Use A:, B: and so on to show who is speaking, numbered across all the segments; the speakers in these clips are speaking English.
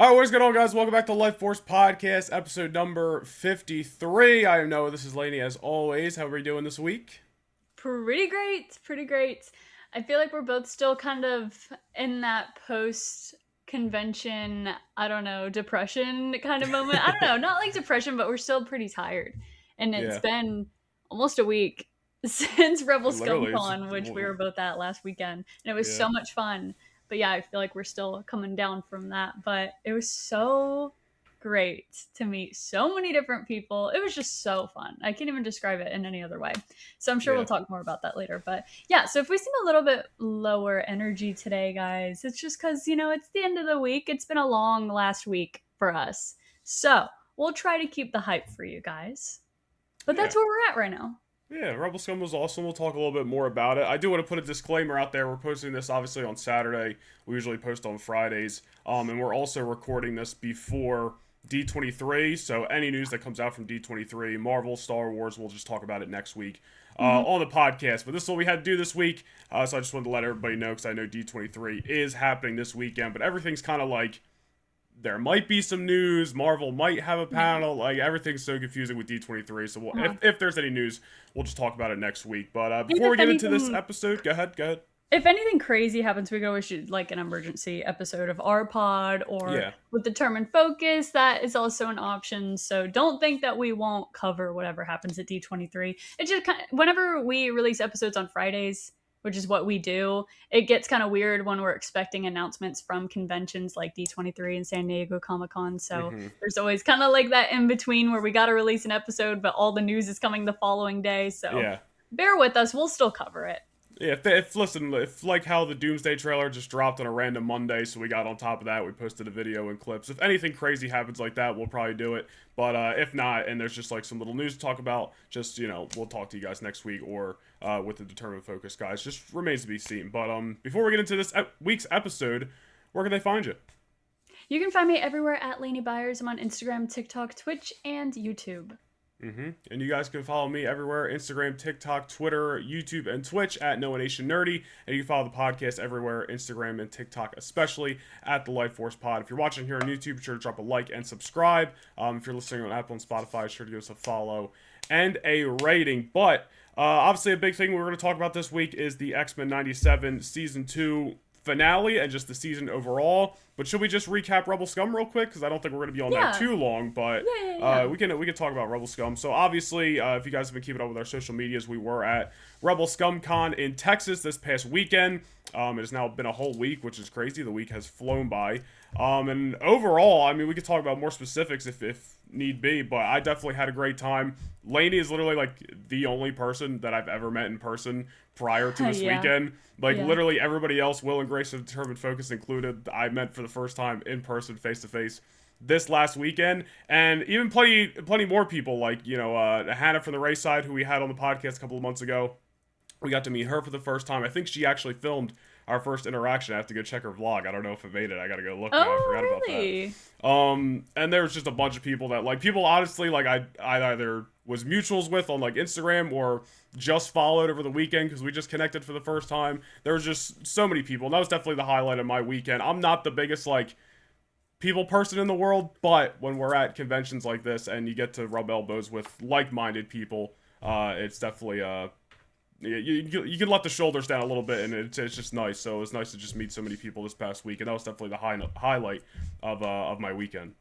A: All right, what is going on, guys? Welcome back to Lightforce Podcast, episode number 53. I am Noah. This is Laney, as always. How are we doing this week?
B: Pretty great, pretty great. I feel like we're both still kind of in that post convention, I don't know, depression kind of moment. I don't know, not like depression, but we're still pretty tired. And it's
A: Yeah,
B: been almost a week since Rebel Scum
A: literally.
B: Con, which we were both at last weekend. And it was
A: Yeah,
B: so much fun. But yeah, I feel like we're still coming down from that. But it was so great to meet so many different people. It was just so fun. I can't even describe it in any other way. So I'm sure we'll
A: yeah,
B: talk more about that later. But yeah, so if we seem a little bit lower energy today, guys, it's just because, it's the end of the week. It's been a long last week for us. So we'll try to keep the hype for you guys. But
A: yeah.
B: that's where we're at right now.
A: Yeah, Rebel Scum was awesome. We'll talk a little bit more about it. I do want to put a disclaimer out there. We're posting this obviously on Saturday. We usually post on Fridays. And we're also recording this before D23. So any news that comes out from D23, Marvel, Star Wars, we'll just talk about it next week
B: Mm-hmm.
A: on the podcast. But this is what we had to do this week. So I just wanted to let everybody know because I know D23 is happening this weekend. But everything's kind of like there might be some news. Marvel might have a
B: Yeah.
A: panel. Like everything's so confusing with D23. So
B: Uh-huh.
A: if there's any news, we'll just talk about it next week. But
B: And
A: before we
B: if
A: get into this
B: anything,
A: episode, go ahead. Go ahead.
B: if anything crazy happens, we could always shoot like an emergency episode of our pod, or
A: Yeah,
B: with determined focus, that is also an option. So don't think that we won't cover whatever happens at D23. It's just kind of, whenever we release episodes on Fridays, which is what we do, it gets kind of weird when we're expecting announcements from conventions like D23 and San Diego Comic-Con. So
A: hmm,
B: there's always kind of like that in between where we got to release an episode, but all the news is coming the following day. So
A: yeah.
B: bear with us. We'll still cover it.
A: Yeah, if like how the Doomsday trailer just dropped on a random Monday, so we got on top of that, we posted a video and clips. If anything crazy happens like that, we'll probably do it. But if not, and there's just like some little news to talk about, just we'll talk to you guys next week or with the determined focus, guys. Just remains to be seen. But before we get into this week's episode, where can they find you?
B: You can find me everywhere at Laney Byers. I'm on Instagram, TikTok, Twitch, and YouTube.
A: And you guys can follow me everywhere: Instagram, TikTok, Twitter, YouTube, and Twitch at Noah Nation Nerdy. And you can follow the podcast everywhere: Instagram and TikTok, especially at the Lightforce Pod. If you're watching here on YouTube, be sure to drop a like and subscribe. If you're listening on Apple and Spotify, be sure to give us a follow and a rating. But obviously, a big thing we're going to talk about this week is the X-Men '97 Season 2 finale and just the season overall. But should we just recap Rebel Scum real quick? Because I don't think we're going to be on that
B: Yeah.
A: too long. But
B: Yeah.
A: we can talk about Rebel Scum. So obviously, if you guys have been keeping up with our social medias, we were at Rebel Scum Con in Texas this past weekend. It has now been a whole week, which is crazy. The week has flown by. And overall, I mean, we could talk about more specifics if need be, but I definitely had a great time. Laney is literally like the only person that I've ever met in person prior to this
B: Yeah.
A: weekend. Like
B: Yeah.
A: literally everybody else, Will and Grace of Determined Focus included, I met for the first time in person, face to face, this last weekend, and even plenty more people like Hannah from the race side, who we had on the podcast a couple of months ago. We got to meet her for the first time. I think she actually filmed our first interaction. I have to go check her vlog. I don't know if it made it. I gotta go look now. I forgot
B: Oh,
A: about that.
B: really?
A: And there was just a bunch of people that like people honestly like I either was mutuals with on like Instagram or just followed over the weekend because we just connected for the first time. There was just so many people, and that was definitely the highlight of my weekend. I'm not the biggest like people person in the world, but when we're at conventions like this and you get to rub elbows with like-minded people, it's definitely you can let the shoulders down a little bit, and it's just nice. So it was nice to just meet so many people this past week, and that was definitely the highlight of my weekend.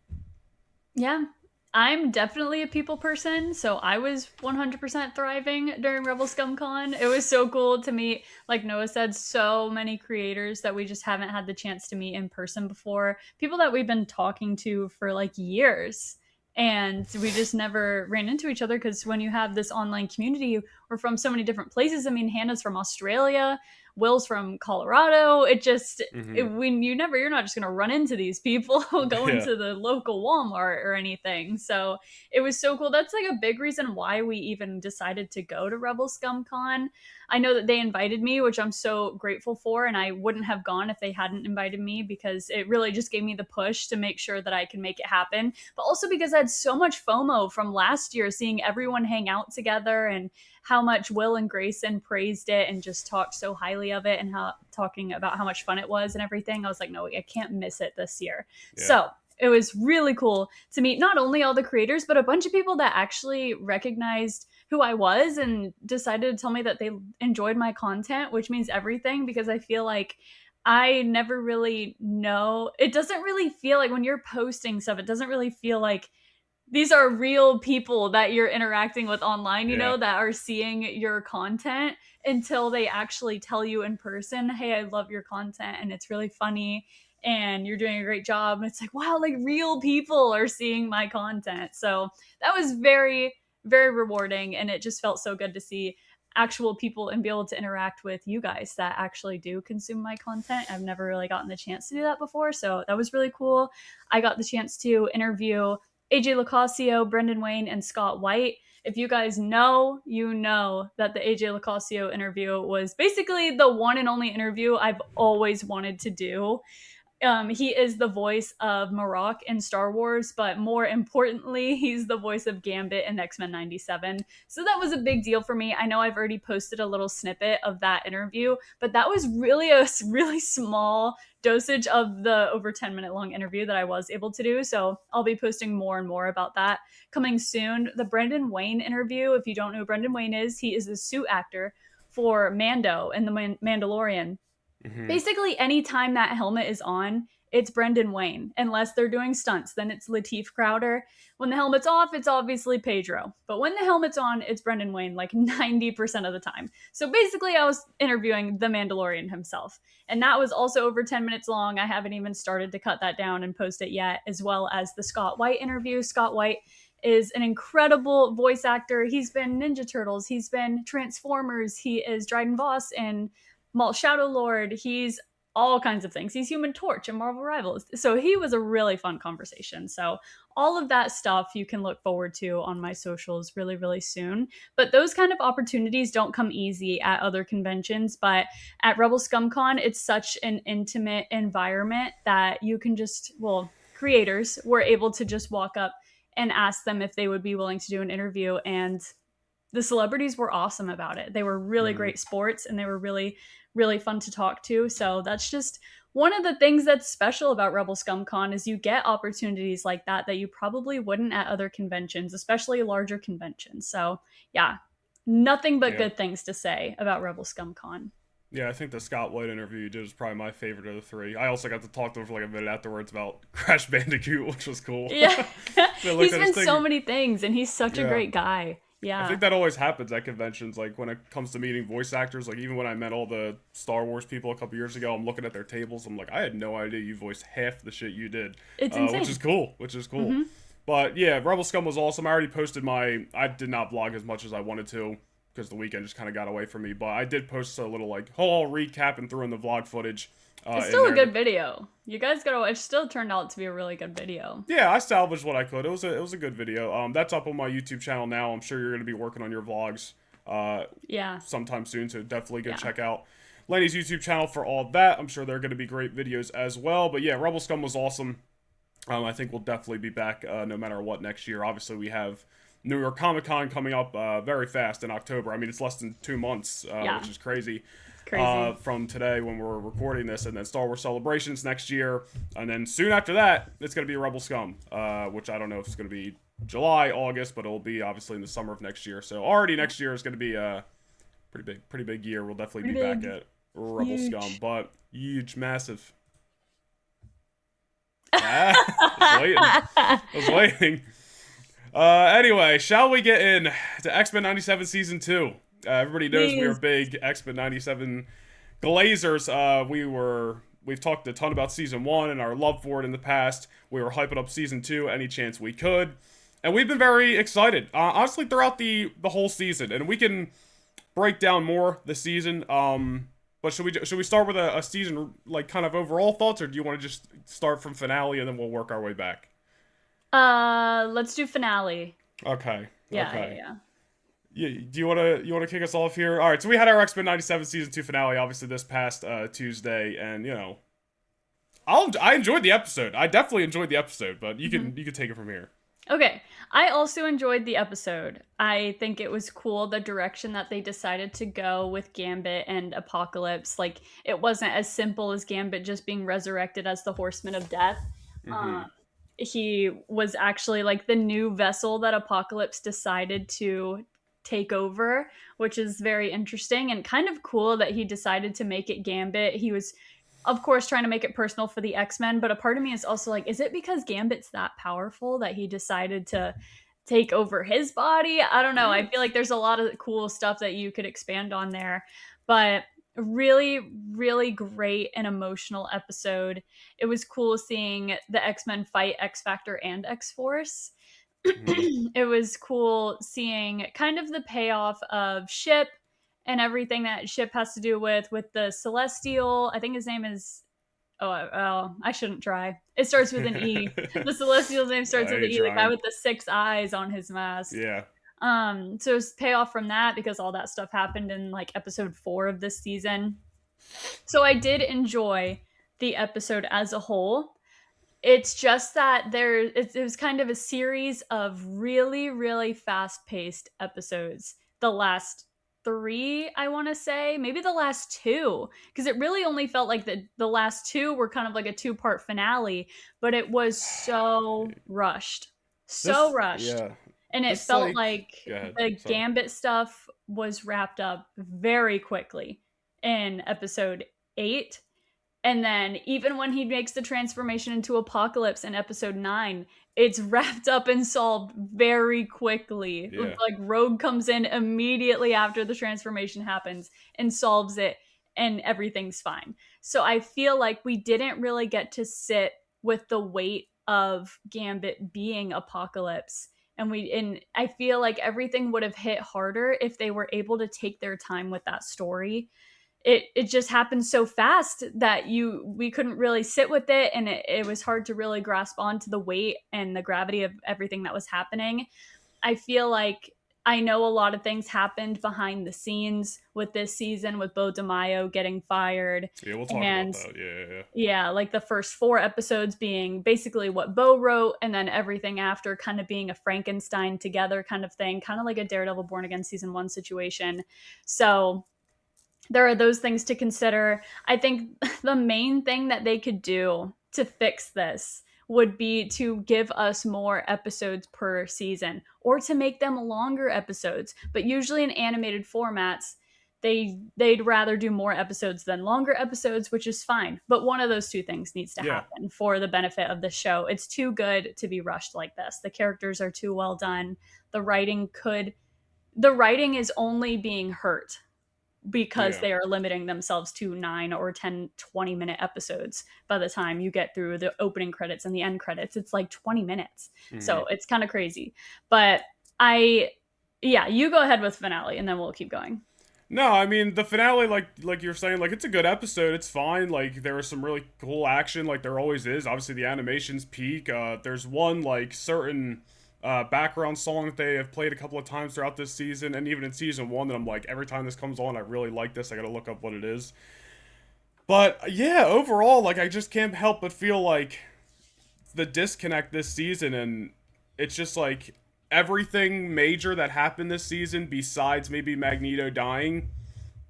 B: Yeah. I'm definitely a people person, so I was 100% thriving during Rebel Scum Con. It was so cool to meet, like Noah said, so many creators that we just haven't had the chance to meet in person before. People that we've been talking to for like years. And we just never ran into each other because when you have this online community, we're from so many different places. I mean, Hannah's from Australia, Will's from Colorado. It just
A: Hmm.
B: when you're not just going to run into these people going
A: Yeah,
B: to the local Walmart or anything. So it was so cool. That's like a big reason why we even decided to go to Rebel Scum Con. I know that they invited me, which I'm so grateful for, and I wouldn't have gone if they hadn't invited me because it really just gave me the push to make sure that I can make it happen. But also because I had so much FOMO from last year, seeing everyone hang out together and how much Will and Grayson praised it and just talked so highly of it and how talking about how much fun it was and everything. I was like, no, I can't miss it this year.
A: yeah,
B: So it was really cool to meet not only all the creators, but a bunch of people that actually recognized who I was and decided to tell me that they enjoyed my content, which means everything, because I feel like I never really know. It doesn't really feel like when you're posting stuff, it doesn't really feel like these are real people that you're interacting with online,
A: Yeah.
B: that are seeing your content until they actually tell you in person, hey, I love your content and it's really funny and you're doing a great job. And it's like, wow, like real people are seeing my content. So that was very, very rewarding. And it just felt so good to see actual people and be able to interact with you guys that actually do consume my content. I've never really gotten the chance to do that before. So that was really cool. I got the chance to interview AJ Locasio, Brendan Wayne, and Scott White. If you guys know, you know that the AJ Locasio interview was basically the one and only interview I've always wanted to do. He is the voice of Marok in Star Wars, but more importantly, he's the voice of Gambit in X-Men 97. So that was a big deal for me. I know I've already posted a little snippet of that interview, but that was really a really small dosage of the over 10-minute long interview that I was able to do. So I'll be posting more and more about that coming soon. The Brendan Wayne interview, if you don't know who Brendan Wayne is, he is the suit actor for Mando in the Mandalorian. Basically, anytime that helmet is on, it's Brendan Wayne. Unless they're doing stunts, then it's Lateef Crowder. When the helmet's off, it's obviously Pedro. But when the helmet's on, it's Brendan Wayne, like 90% of the time. So basically, I was interviewing the Mandalorian himself. And that was also over 10 minutes long. I haven't even started to cut that down and post it yet, as well as the Scott White interview. Scott White is an incredible voice actor. He's been Ninja Turtles. He's been Transformers. He is Dryden Voss in Malt Shadow Lord. He's all kinds of things. He's Human Torch and Marvel Rivals. So he was a really fun conversation. So all of that stuff you can look forward to on my socials really, really soon. But those kind of opportunities don't come easy at other conventions. But at Rebel Scum Con, it's such an intimate environment that you can just, creators were able to just walk up and ask them if they would be willing to do an interview. And the celebrities were awesome about it. They were really great sports and they were really, really fun to talk to. So that's just one of the things that's special about Rebel Scum Con is you get opportunities like that you probably wouldn't at other conventions, especially larger conventions. So yeah, nothing but good things to say about Rebel Scum Con.
A: Yeah, I think the Scott White interview you did was probably my favorite of the three. I also got to talk to him for like a minute afterwards about Crash Bandicoot, which was cool.
B: Yeah, he's been so many things and he's such a great guy. Yeah.
A: I think that always happens at conventions, like when it comes to meeting voice actors. Like even when I met all the Star Wars people a couple years ago, I'm looking at their tables. I'm like, I had no idea you voiced half the shit you did.
B: It's insane.
A: Which is cool. Mm-hmm. But yeah, Rebel Scum was awesome. I already posted I did not vlog as much as I wanted to because the weekend just kind of got away from me. But I did post a little like whole recap and threw in the vlog footage.
B: It's still a good video. You guys gotta. It still turned out to be a really good video.
A: Yeah, I salvaged what I could. It was a good video. That's up on my YouTube channel now. I'm sure you're gonna be working on your vlogs. Sometime soon. So definitely go check out Laney's YouTube channel for all that. I'm sure they're gonna be great videos as well. But yeah, Rebel Scum was awesome. I think we'll definitely be back no matter what next year. Obviously, we have New York Comic Con coming up very fast in October. I mean, it's less than 2 months, which is crazy. From today when we're recording this, and then Star Wars Celebrations next year, and then soon after that it's going to be Rebel Scum, which I don't know if it's going to be July, August, but it'll be obviously in the summer of next year. So already next year is going to be a pretty big year. We'll definitely be back at Rebel Scum, but huge, massive. I was waiting. Anyway, shall we get in to X-Men 97 Season 2? Everybody knows we are big X-Men 97 glazers. We've talked a ton about Season 1 and our love for it in the past. We were hyping up Season 2 any chance we could. And we've been very excited, honestly, throughout the whole season. And we can break down more this season. But should we start with a season, like, kind of overall thoughts? Or do you want to just start from finale and then we'll work our way back?
B: Let's do finale.
A: Okay.
B: Yeah.
A: Yeah, do you want to kick us off here? All right, so we had our X-Men 97 Season 2 finale, obviously, this past Tuesday, and, I enjoyed the episode. I definitely enjoyed the episode, but you can take it from here.
B: Okay, I also enjoyed the episode. I think it was cool, the direction that they decided to go with Gambit and Apocalypse. Like, it wasn't as simple as Gambit just being resurrected as the Horseman of Death. he was actually like the new vessel that Apocalypse decided to take over, which is very interesting and kind of cool that he decided to make it Gambit. He was, of course, trying to make it personal for the X-Men, but a part of me is also like, is it because Gambit's that powerful that he decided to take over his body? I don't know. I feel like there's a lot of cool stuff that you could expand on there, but really, really great and emotional episode. It was cool seeing the X-Men fight X Factor and X Force.
A: Mhm.
B: It was cool seeing kind of the payoff of Ship and everything that Ship has to do with the Celestial. I think his name is, I shouldn't try. It starts with an E. The Celestial's name starts
A: I
B: with an
A: ain't
B: E, the guy
A: trying.
B: with the 6 eyes on his mask.
A: Yeah.
B: So it's payoff from that because all that stuff happened in like episode 4 of this season. So I did enjoy the episode as a whole. It's just that it was kind of a series of really, really fast paced episodes. The last 3, I want to say, maybe the last 2, because it really only felt like the last 2 were kind of like a 2-part finale, but it was so rushed. So rushed.
A: Yeah.
B: And it
A: This
B: felt
A: like,
B: like
A: go ahead.
B: the
A: Sorry.
B: Gambit stuff was wrapped up very quickly in episode 8. And then even when he makes the transformation into Apocalypse in episode 9, it's wrapped up and solved very quickly.
A: Yeah.
B: Like Rogue comes in immediately after the transformation happens and solves it, and everything's fine. So I feel like we didn't really get to sit with the weight of Gambit being Apocalypse. And I feel like everything would have hit harder if they were able to take their time with that story. It just happened so fast that we couldn't really sit with it, and it was hard to really grasp onto the weight and the gravity of everything that was happening. I feel like I know a lot of things happened behind the scenes with this season, with Bo DeMaio getting fired,
A: Yeah, we'll talk about
B: and
A: that. Yeah.
B: yeah, like the first 4 episodes being basically what Bo wrote, and then everything after kind of being a Frankenstein together kind of thing, kind of like a Daredevil Born Again season 1 situation. So there are those things to consider. I think the main thing that they could do to fix this would be to give us more episodes per season, or to make them longer episodes. But usually in animated formats, they'd rather do more episodes than longer episodes, which is fine. But one of those two things needs to
A: Yeah.
B: happen for the benefit of the show. It's too good to be rushed like this. The characters are too well done. The writing is only being hurt because
A: Yeah.
B: they are limiting themselves to 9 or 10, 20-minute episodes. By the time you get through the opening credits and the end credits, it's like 20 minutes.
A: Hmm.
B: So it's kind of crazy. But yeah, you go ahead with finale and then we'll keep going.
A: No, I mean the finale, like you're saying, like it's a good episode. It's fine. Like there was some really cool action, like there always is. Obviously the animation's peak. There's one like certain background song that they have played a couple of times throughout this season, and even in season 1, that I'm like, every time this comes on, I really like this. I gotta look up what it is. But yeah, overall, like I just can't help but feel like the disconnect this season, and it's just like everything major that happened this season, besides maybe Magneto dying,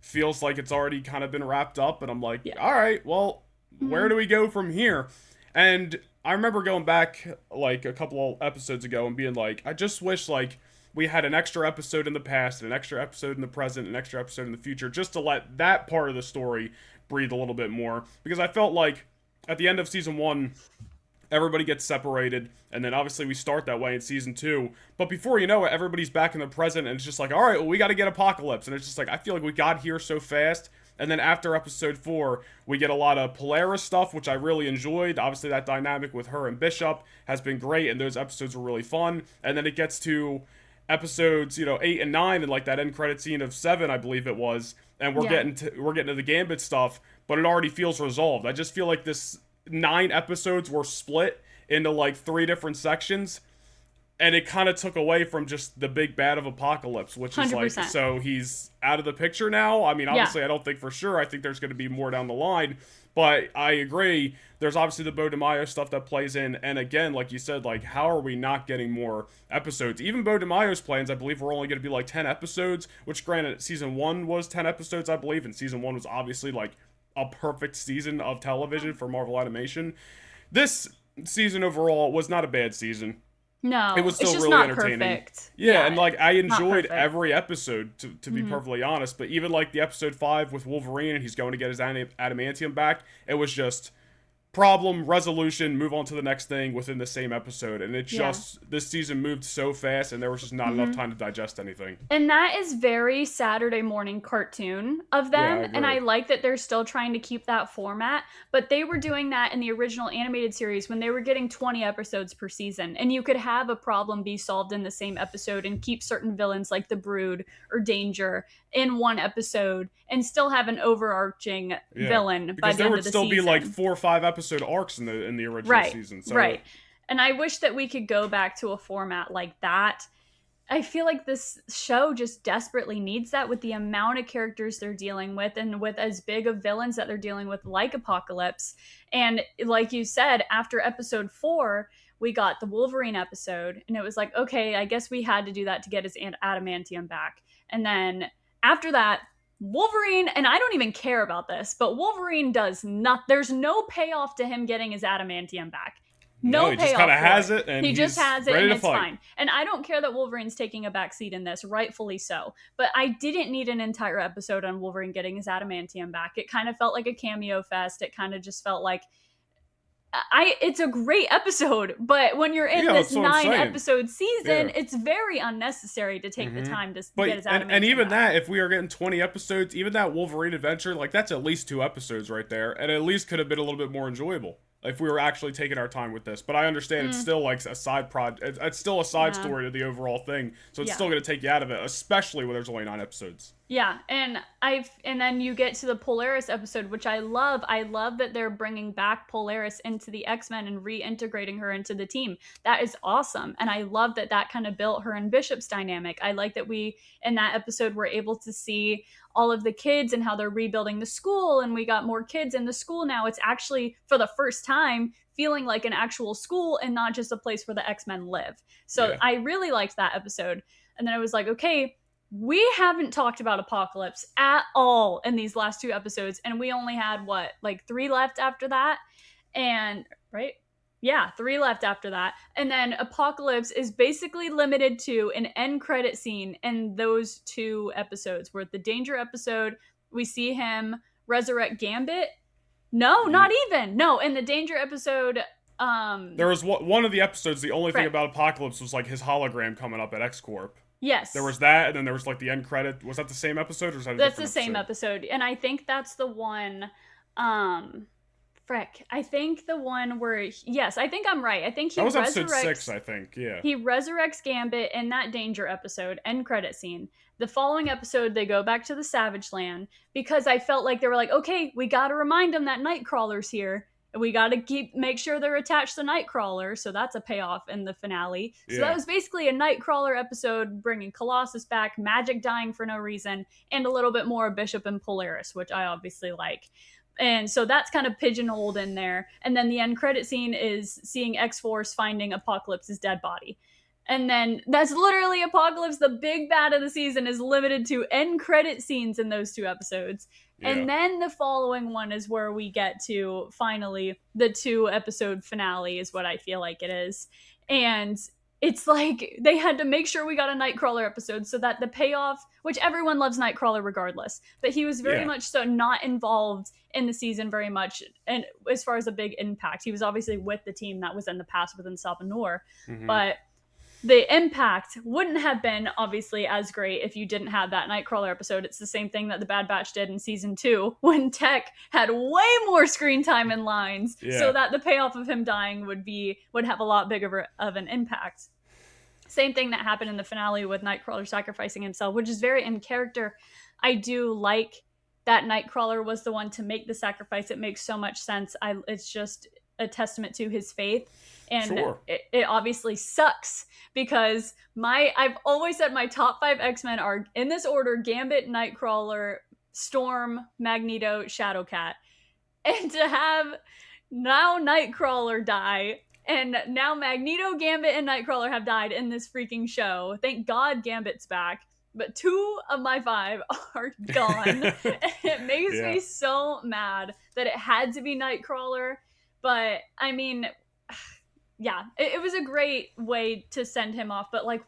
A: feels like it's already kind of been wrapped up. And I'm like,
B: Yeah.
A: all right, well, where
B: Mhm.
A: do we go from here? And I remember going back like a couple of episodes ago and being like, I just wish like we had an extra episode in the past, and an extra episode in the present, an extra episode in the future, just to let that part of the story breathe a little bit more. Because I felt like at the end of season 1, everybody gets separated, and then obviously we start that way in season 2, but before you know it, everybody's back in the present, and it's just like, all right, well, we got to get Apocalypse. And it's just like, I feel like we got here so fast. And then after episode 4, we get a lot of Polaris stuff, which I really enjoyed. Obviously that dynamic with her and Bishop has been great, and those episodes were really fun. And then it gets to episodes 8 and 9, and like that end credit scene of 7, I believe it was, and we're
B: Yeah.
A: getting to the Gambit stuff, but it already feels resolved. I just feel like this 9 episodes were split into like 3 different sections, and it kind of took away from just the big bad of Apocalypse, which is like,
B: 100%.
A: so he's out of the picture now. I mean,
B: Yeah.
A: obviously I don't think for sure. I think there's going to be more down the line, but I agree, there's obviously the Bo DeMaio stuff that plays in. And again, like you said, like how are we not getting more episodes? Even Bo DeMaio's plans, I believe, were only going to be like 10 episodes, which granted season 1 was 10 episodes, I believe, and season 1 was obviously like a perfect season of television for Marvel Animation. This season overall was not a bad season. It
B: No,
A: was
B: it's
A: still
B: just
A: really
B: not
A: entertaining.
B: perfect.
A: Yeah, and
B: Yeah,
A: like I
B: not
A: enjoyed
B: perfect.
A: every episode to be perfectly honest. But even like the episode 5 with Wolverine and he's going to get his adamantium back, it was just problem resolution, move on to the next thing within the same episode, and it
B: Yeah.
A: just this season moved so fast, and there was just not enough time to digest anything.
B: And that is very Saturday morning cartoon of
A: Yeah, I
B: them. And
A: agree.
B: I like that they're still trying to keep that format. But they were doing that in the original animated series when they were getting 20 episodes per season. And you could have a problem be solved in the same episode and keep certain villains like the Brood or Danger in one episode and still have an overarching
A: Yeah,
B: villain by
A: because
B: the
A: there
B: end
A: would
B: of the
A: still be like
B: season.
A: 4 or 5 episode arcs in the original
B: Right,
A: season. So
B: right. And I wish that we could go back to a format like that. I feel like this show just desperately needs that with the amount of characters they're dealing with and with as big of villains that they're dealing with, like Apocalypse. And like you said, after episode 4, we got the Wolverine episode, and it was like, okay, I guess we had to do that to get his adamantium back. And then after that, Wolverine, and I don't even care about this, but Wolverine does not, there's no payoff to him getting his adamantium back.
A: no,
B: No
A: he just kind
B: payoff
A: of
B: for
A: has
B: it.
A: it, and
B: He just
A: he's
B: has it
A: ready
B: and
A: to
B: it's
A: fight.
B: fine. And I don't care that Wolverine's taking a backseat in this, rightfully so. But I didn't need an entire episode on Wolverine getting his adamantium back. It kind of felt like a cameo fest. It kind of just felt like it's a great episode, but when you're in
A: Yeah,
B: this
A: that's what I'm
B: nine
A: saying.
B: episode season,
A: Yeah.
B: it's very unnecessary to take the time to get his
A: But
B: adamantium
A: and even
B: back.
A: that, if we are getting 20 episodes, even that Wolverine adventure, like that's at least 2 episodes right there, and at least could have been a little bit more enjoyable if we were actually taking our time with this. But I understand it's still like a side project. It's still a side
B: Yeah.
A: story to the overall thing, so it's
B: Yeah.
A: still going to take you out of it, especially when there's only 9 episodes.
B: Yeah, and then you get to the Polaris episode, which I love. I love that they're bringing back Polaris into the X-Men and reintegrating her into the team. That is awesome, and I love that that kind of built her and Bishop's dynamic. I like that we in that episode were able to see all of the kids and how they're rebuilding the school, and we got more kids in the school now. It's actually for the first time feeling like an actual school and not just a place where the X-Men live. So
A: Yeah.
B: I really liked that episode. And then I was like, okay, we haven't talked about Apocalypse at all in these last 2 episodes, and we only had what, like 3 left after that? And right? Yeah, 3 left after that. And then Apocalypse is basically limited to an end credit scene in those 2 episodes. Where the Danger episode, we see him resurrect Gambit. No, not even. No, in the Danger episode,
A: There was one of the episodes. The only thing
B: Right.
A: about Apocalypse was like his hologram coming up at X Corp.
B: yes.
A: There was that, and then there was like the end credit. Was that the same episode, or was that a
B: That's the
A: different
B: same episode. And I think that's the one frick. I think the one where yes, I think I'm right. I think he
A: That was episode
B: resurrects
A: 6, I think. Yeah.
B: he resurrects Gambit in that Danger episode, end credit scene. The following episode, they go back to the Savage Land because I felt like they were like, okay, we got to remind them that Nightcrawler's here. And we got to make sure they're attached to Nightcrawler. So that's a payoff in the finale. So
A: Yeah.
B: that was basically a Nightcrawler episode, bringing Colossus back, Magic dying for no reason, and a little bit more of Bishop and Polaris, which I obviously like. And so that's kind of pigeonholed in there. And then the end credit scene is seeing X-Force finding Apocalypse's dead body. And then that's literally Apocalypse. The big bad of the season is limited to end credit scenes in those 2 episodes.
A: Yeah.
B: And then the following one is where we get to finally the 2 episode finale is what I feel like it is. And it's like they had to make sure we got a Nightcrawler episode so that the payoff, which everyone loves Nightcrawler regardless, but he was very
A: Yeah.
B: much so not involved in the season very much. And as far as a big impact, he was obviously with the team that was in the past within Salvanor, but the impact wouldn't have been obviously as great if you didn't have that Nightcrawler episode. It's the same thing that the Bad Batch did in season 2 when Tech had way more screen time and lines,
A: Yeah.
B: so that the payoff of him dying would have a lot bigger of an impact. Same thing that happened in the finale with Nightcrawler sacrificing himself, which is very in character. I do like that Nightcrawler was the one to make the sacrifice. It makes so much sense. It's just a testament to his faith. And
A: Sure.
B: it obviously sucks because I've always said my top 5 X-Men are in this order: Gambit, Nightcrawler, Storm, Magneto, Shadowcat. And to have now Nightcrawler die, and now Magneto, Gambit, and Nightcrawler have died in this freaking show. Thank God Gambit's back. But 2 of my 5 are gone. It makes
A: Yeah.
B: me so mad that it had to be Nightcrawler. But I mean, yeah, it was a great way to send him off, but like,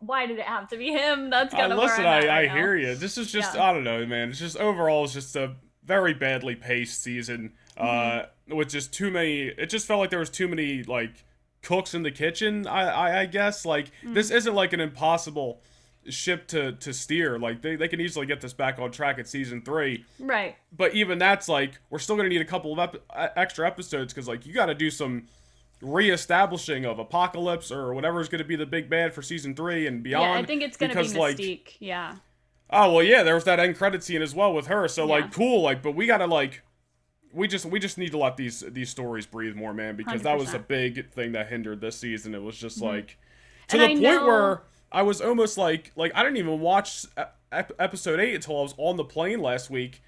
B: why did it have to be him? That's kind of where
A: Listen,
B: I'm at right
A: I
B: now.
A: hear you. This is just,
B: Yeah.
A: I don't know, man. It's just overall, it's just a very badly paced season.
B: Mm-hmm.
A: With just too many. It just felt like there was too many like cooks in the kitchen. I guess like this
B: Mm.
A: isn't like an impossible ship to steer. Like they can easily get this back on track at season 3.
B: Right.
A: But even that's like we're still gonna need a couple of extra episodes because like you got to do some reestablishing of Apocalypse or whatever is going to be the big bad for season 3 and
B: Yeah, I
A: beyond.
B: think it's gonna be
A: Because like,
B: Mystique. Yeah.
A: oh well, yeah, there was that end credit scene as well with her. So
B: Yeah.
A: like, cool. Like, but we gotta like, we just need to let these stories breathe more, man. Because that was a
B: 100%.
A: big thing that hindered this season. It was just like to
B: And
A: the
B: I
A: point
B: know.
A: where I was almost like I didn't even watch episode 8 until I was on the plane last week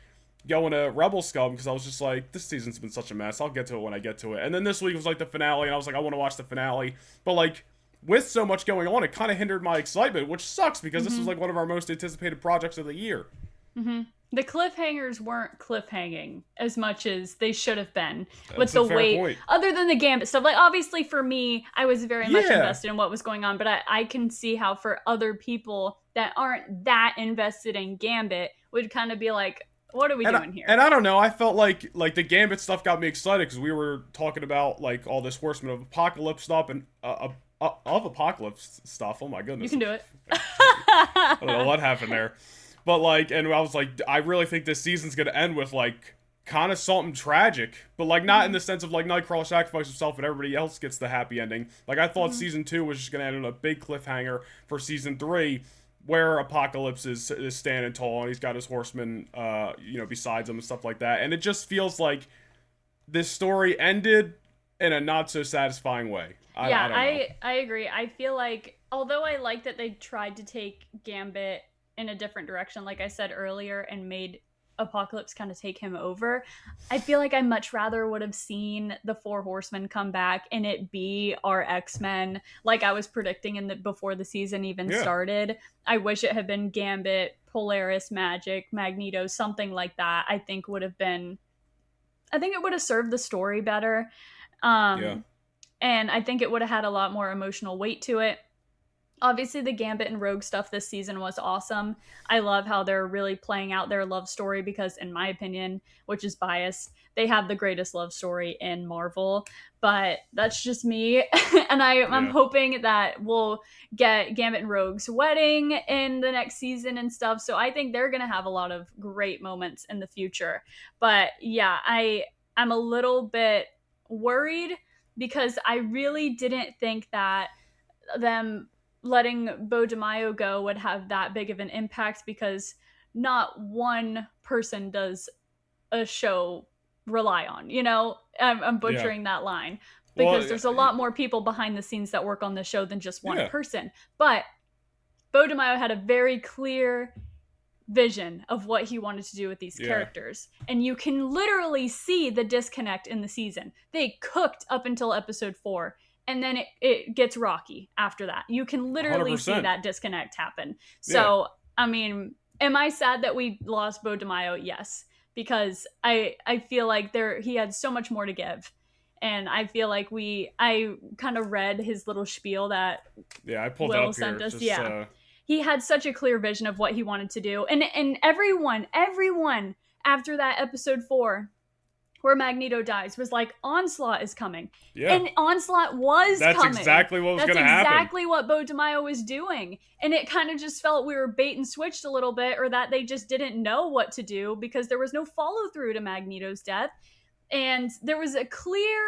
A: going to Rebel Scum because I was just like, this season's been such a mess. I'll get to it when I get to it. And then this week was like the finale, and I was like, I want to watch the finale. But like, with so much going on, it kind of hindered my excitement, which sucks because this was like one of our most anticipated projects of the year.
B: The cliffhangers weren't cliffhanging as much as they should have been with
A: That's
B: the
A: a fair
B: weight.
A: point.
B: Other than the Gambit stuff, like obviously for me, I was very much
A: Yeah.
B: invested in what was going on, but I can see how for other people that aren't that invested in Gambit would kind of be like, what are we doing here?
A: And I don't know. I felt like the Gambit stuff got me excited because we were talking about like all this Horseman of Apocalypse stuff and of Apocalypse stuff. Oh my goodness,
B: You can do it.
A: I don't know what happened there, but like, and I was like, I really think this season's gonna end with like kind of something tragic, but like not in the sense of like Nightcrawler sacrifices himself and everybody else gets the happy ending. Like I thought season 2 was just gonna end on a big cliffhanger for season 3. Where Apocalypse is standing tall and he's got his horsemen, besides him and stuff like that, and it just feels like this story ended in a not so satisfying way. I don't know.
B: I agree. I feel like although I like that they tried to take Gambit in a different direction, like I said earlier, and made Apocalypse kind of take him over, I feel like I much rather would have seen the Four Horsemen come back and it be our X-Men, like I was predicting before the season even started. I wish it had been Gambit, Polaris, Magic, Magneto, something like that. I think it would have served the story better.
A: Yeah.
B: And I think it would have had a lot more emotional weight to it. Obviously, the Gambit and Rogue stuff this season was awesome. I love how they're really playing out their love story because, in my opinion, which is biased, they have the greatest love story in Marvel. But that's just me. And I'm hoping that we'll get Gambit and Rogue's wedding in the next season and stuff. So I think they're going to have a lot of great moments in the future. But yeah, I'm a little bit worried because I really didn't think that them letting Beau DeMaio go would have that big of an impact because not one person does a show rely on, I'm butchering that line because there's a lot more people behind the scenes that work on the show than just one person. But Beau DeMaio had a very clear vision of what he wanted to do with these characters, and you can literally see the disconnect in the season. They cooked up until episode 4, and then it gets rocky after that. You can literally
A: 100%.
B: see that disconnect happen. So I mean, am I sad that we lost Beau DeMaio? Yes, because I feel like he had so much more to give. And I feel like I kind of read his little spiel that
A: I pulled
B: Will
A: that
B: sent
A: up
B: us.
A: here.
B: He had such a clear vision of what he wanted to do. And everyone after that episode 4 where Magneto dies was like, Onslaught is coming.
A: Yeah.
B: And Onslaught was coming.
A: That's exactly what was going to happen.
B: That's exactly what Beau DeMaio was doing. And it kind of just felt we were bait and switched a little bit, or that they just didn't know what to do because there was no follow through to Magneto's death. And there was a clear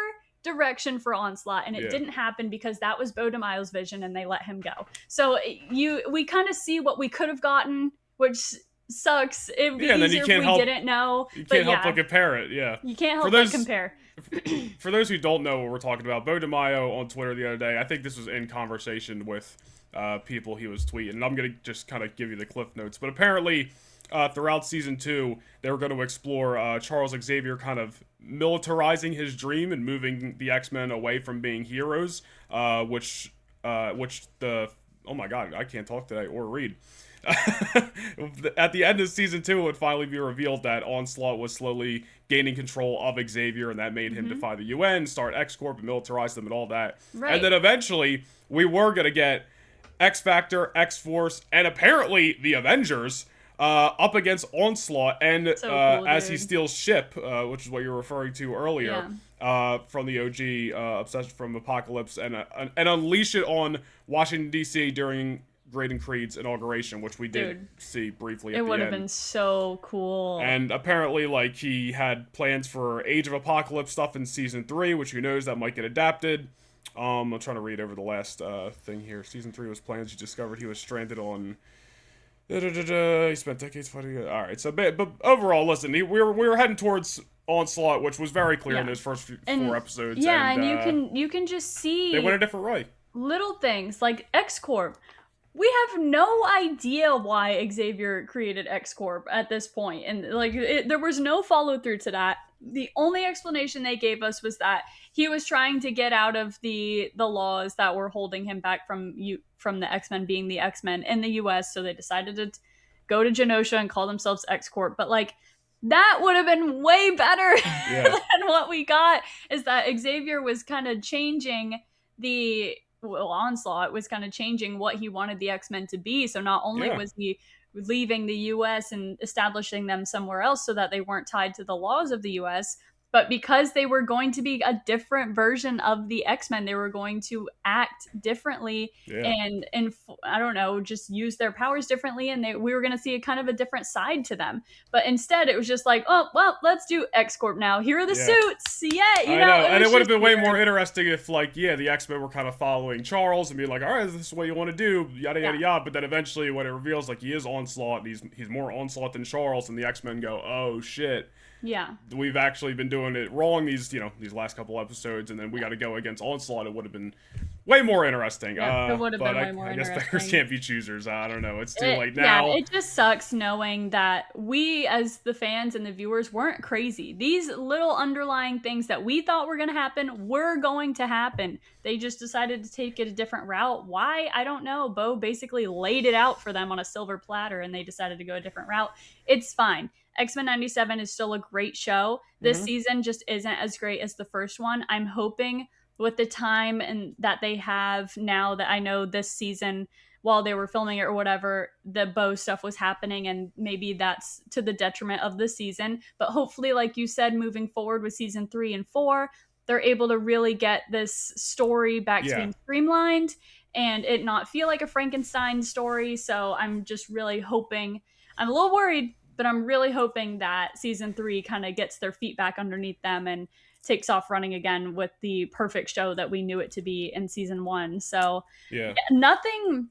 B: direction for Onslaught, and it didn't happen because that was Beau DeMaio's vision and they let him go. So we kind of see what we could have gotten, which sucks. It'd be easier if we didn't know.
A: You can't help but compare it,
B: You can't help but compare.
A: For those who don't know what we're talking about, Beau DeMaio on Twitter the other day, I think this was in conversation with people he was tweeting, and I'm going to just kind of give you the cliff notes, but apparently throughout season 2, they were going to explore Charles Xavier kind of militarizing his dream and moving the X-Men away from being heroes, which the oh my god, I can't talk today or read. At the end of season 2, it would finally be revealed that Onslaught was slowly gaining control of Xavier, and that made him defy the UN, start X Corp, and militarize them, and all that.
B: Right.
A: And then eventually, we were gonna get X Factor, X Force, and apparently the Avengers up against Onslaught, and
B: So cool,
A: as he
B: dude.
A: steals ship, which is what you were referring to earlier, from the OG Obsession from Apocalypse, and unleash it on Washington D.C. during Graydon Creed's inauguration, which we did see briefly at the end.
B: It would have been so cool.
A: And apparently, like, he had plans for Age of Apocalypse stuff in season 3, which who knows, that might get adapted. I'm trying to read over the last thing here. Season 3 was plans. He discovered he was stranded on. He spent decades fighting. All right, but overall, listen, we were heading towards Onslaught, which was very clear in those first 4 episodes.
B: Yeah, and you can just see
A: they went a different way.
B: Little things like X Corp. We have no idea why Xavier created X Corp at this point, and like there was no follow through to that. The only explanation they gave us was that he was trying to get out of the laws that were holding him back from the Xmen being the Xmen in the US, so they decided to go to Genosha and call themselves X Corp. But like that would have been way better than what we got. Is that Xavier was kind of changing Onslaught was kind of changing what he wanted the X-Men to be. So not only was he leaving the US and establishing them somewhere else so that they weren't tied to the laws of the US, but because they were going to be a different version of the X-Men, they were going to act differently and I don't know, just use their powers differently, and we were going to see a kind of a different side to them. But instead, it was just like, oh, well, let's do X Corp now. Here are the suits. Yeah, you know.
A: And it would have been way more interesting if, like, the X-Men were kind of following Charles and being like, all right, this is what you want to do, yada, yada, yada. But then eventually when it reveals, like, he is Onslaught, and he's more Onslaught than Charles, and the X-Men go, oh, shit.
B: Yeah.
A: We've actually been doing it wrong these last couple episodes, and then we got to go against Onslaught. It would have been way more interesting.
B: Yeah, it would have been way more
A: interesting. I guess beggars can't be choosers. I don't know. It's too late
B: now.
A: Yeah,
B: it just sucks knowing that we, as the fans and the viewers, weren't crazy. These little underlying things that we thought were going to happen were going to happen. They just decided to take it a different route. Why? I don't know. Bo basically laid it out for them on a silver platter, and they decided to go a different route. It's fine. X-Men 97 is still a great show. This season just isn't as great as the first one. I'm hoping with the time and that they have now, that I know this season, while they were filming it or whatever, the Bo stuff was happening, and maybe that's to the detriment of the season. But hopefully, like you said, moving forward with season 3 and 4, they're able to really get this story back to being streamlined and it not feel like a Frankenstein story. So I'm just really hoping, I'm a little worried, but I'm really hoping that season 3 kind of gets their feet back underneath them and takes off running again with the perfect show that we knew it to be in season 1. So nothing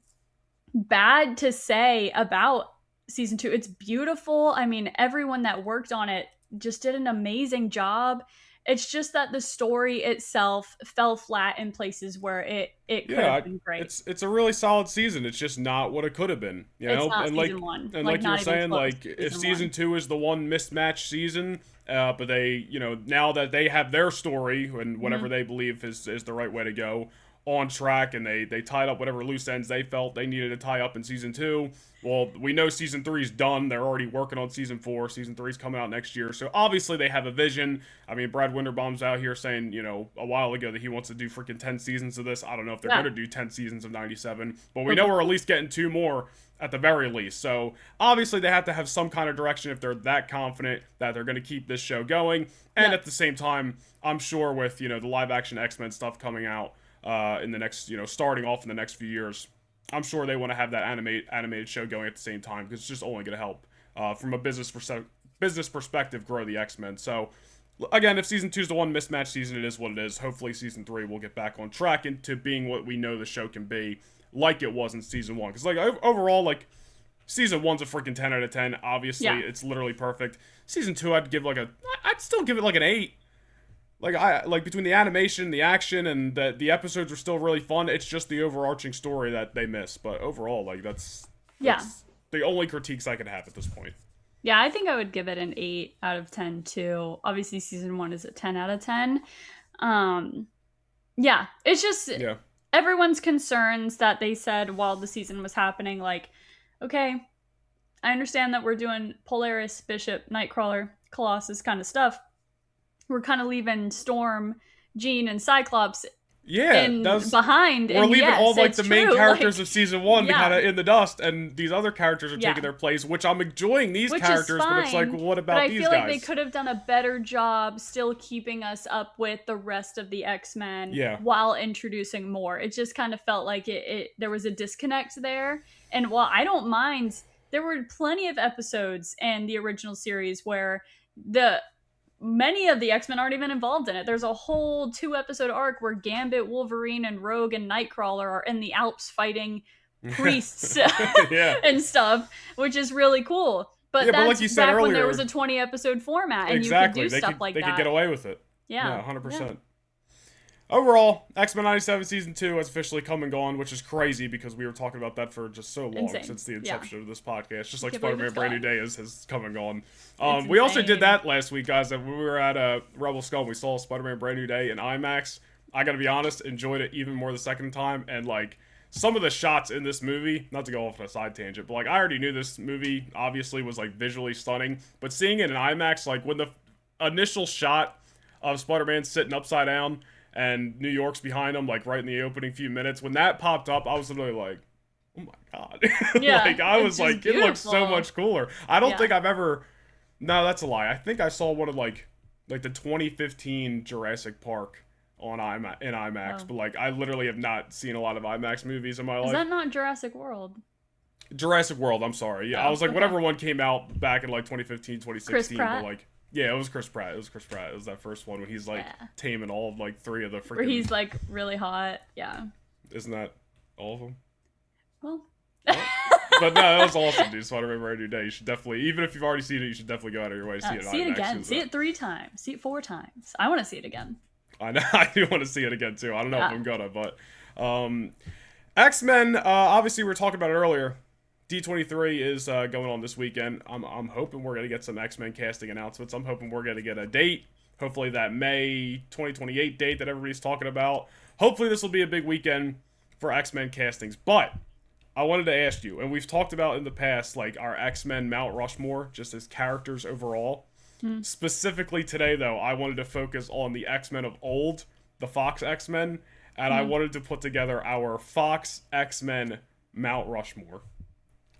B: bad to say about season 2. It's beautiful. I mean, everyone that worked on it just did an amazing job. It's just that the story itself fell flat in places where it could have been great.
A: It's a really solid season. It's just not what it could have been. You know,
B: it's not
A: and
B: season 1.
A: And like you were saying, like if season 2 is the one mismatched season, but they, now that they have their story and whatever they believe is the right way to go on track, and they tied up whatever loose ends they felt they needed to tie up in season 2. Well, we know season 3 is done. They're already working on season 4. Season 3 is coming out next year. So obviously they have a vision. I mean, Brad Winterbaum's out here saying, a while ago that he wants to do freaking 10 seasons of this. I don't know if they're going to do 10 seasons of 97, but we know we're at least getting 2 more at the very least. So obviously they have to have some kind of direction if they're that confident that they're going to keep this show going. And at the same time, I'm sure with, the live action X-Men stuff coming out in the next, starting off in the next few years, I'm sure they want to have that animated show going at the same time, because it's just only going to help from a business perspective grow the X-Men. So again, if season 2 is the one mismatched season, it is what it is. Hopefully season 3 will get back on track into being what we know the show can be, like it was in season 1. Because like overall, like season 1's a freaking 10 out of 10. Obviously, it's literally perfect. Season 2, I'd still give it like an 8. Like between the animation, the action, and the episodes are still really fun. It's just the overarching story that they miss. But overall, like that's the only critiques I could have at this point.
B: Yeah, I think I would give it an 8 out of 10 too. Obviously, season 1 is a 10 out of 10. Yeah, it's just everyone's concerns that they said while the season was happening, like, okay, I understand that we're doing Polaris, Bishop, Nightcrawler, Colossus kind of stuff. We're kind of leaving Storm, Jean, and Cyclops behind.
A: We're leaving all like the main characters of season 1 to kind of in the dust, and these other characters are taking their place, which I'm enjoying these characters, but it's like, well, what about these guys?
B: But I feel like they could have done a better job still keeping us up with the rest of the X-Men while introducing more. It just kind of felt like there was a disconnect there. And while I don't mind, there were plenty of episodes in the original series where many of the X-Men aren't even involved in it. There's a whole 2-episode arc where Gambit, Wolverine, and Rogue and Nightcrawler are in the Alps fighting priests and stuff, which is really cool. But that's
A: like you said
B: back
A: earlier,
B: when there was a 20-episode format, and you could do stuff like that.
A: They could get away with it.
B: Yeah,
A: 100%. Yeah. Overall, X-Men 97 Season 2 has officially come and gone, which is crazy because we were talking about that for just so long since the inception of this podcast. Just like Spider-Man Brand New Day has come and gone. We also did that last week, guys. When we were at Rebel Scum, we saw Spider-Man Brand New Day in IMAX. I gotta be honest, enjoyed it even more the second time. And like some of the shots in this movie, not to go off on a side tangent, but like I already knew this movie obviously was like visually stunning. But seeing it in IMAX, like when the initial shot of Spider-Man sitting upside down and New York's behind him, like right in the opening few minutes. When that popped up, I was literally like, oh my god. Like, I was like, beautiful. It looks so much cooler. I don't think I've ever... No, that's a lie. I think I saw one of like the 2015 Jurassic Park in IMAX. But like, I literally have not seen a lot of IMAX movies in my life.
B: Is that not Jurassic World?
A: Jurassic World, I'm sorry. Yeah, I was like, whatever one came out back in like 2015, 2016. But like... Yeah, it was Chris Pratt. It was that first one when he's like taming all of like 3 of the freaking... Where
B: he's like really hot. Yeah.
A: Isn't that all of them?
B: Well.
A: But no, that was awesome, dude. Spider-Man Brand New Day. You should definitely, even if you've already seen it, you should definitely go out of your way to see it.
B: See it again. See it 3 times. See it 4 times. I want to see it again.
A: I know. I do want to see it again too. I don't know if I'm gonna, but X-Men. Obviously, we were talking about it earlier. D23 is going on this weekend. I'm hoping we're going to get some X-Men casting announcements. I'm hoping we're going to get a date. Hopefully that May 2028 date that everybody's talking about. Hopefully this will be a big weekend for X-Men castings. But I wanted to ask you, and we've talked about in the past, like our X-Men Mount Rushmore, just as characters overall. Specifically today, though, I wanted to focus on the X-Men of old, the Fox X-Men, and I wanted to put together our Fox X-Men Mount Rushmore.